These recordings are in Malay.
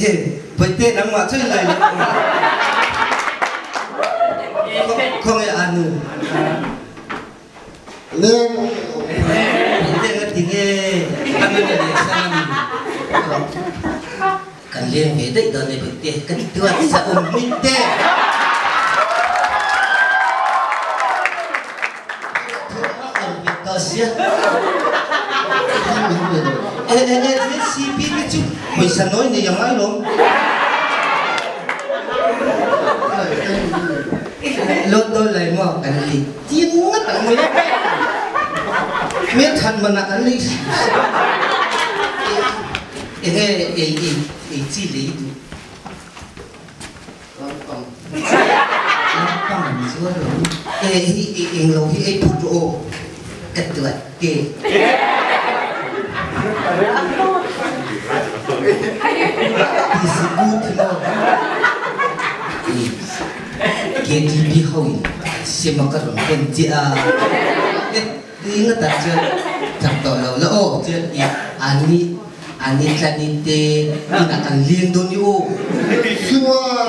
Pwede nang macam lain. Kau yang anu. Leng. Pwede ngetinggi. Kami dari sana. Kalian beda itu nih pwede. Kedua bisa umite. Tasya. Si Pipi tu, bisa noy ni yang malu. Lodo lain mau kali, tiang tak mau. Metan mana kali? Cili itu. Lampang suara. Yang lohi putu. Ketua ke. Disebut lo. KTV hawi. Siapa kerana penjia. Ingat aja. Contoh lo. Oh, jadi ani kanite ini akan lindung yo. Semua.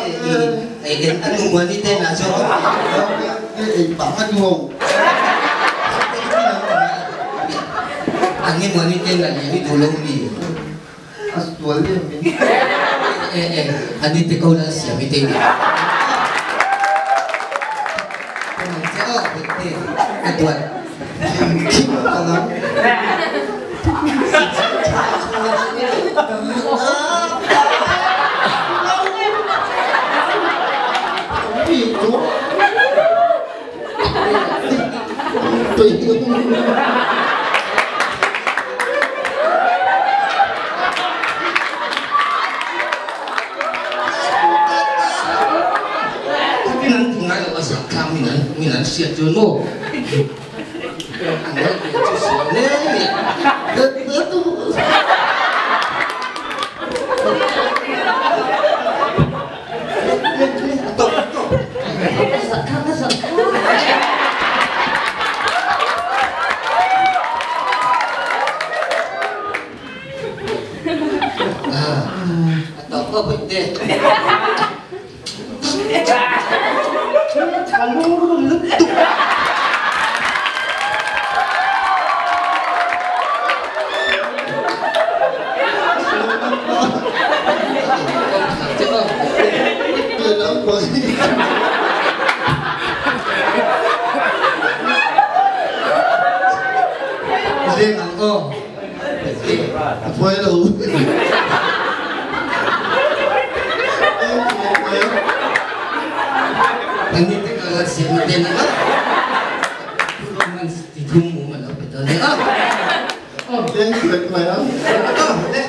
Anu wanita najo. Banget ngomong. Angin wanita ini tolong ni. Aswalnya. Anite kau dah siap itu ni. Oh, betul. Ketua. Kalau itu. Minan siap jono. Angkat itu siapnya. Betul. Atau apa betul? Kalau letup. Kenapa sih? Zeng oh. Apa itu? Ini kalau siapa dia nak? Kurang tidur mana betul ni? Oh, dia sudah kemana? Oh, deh.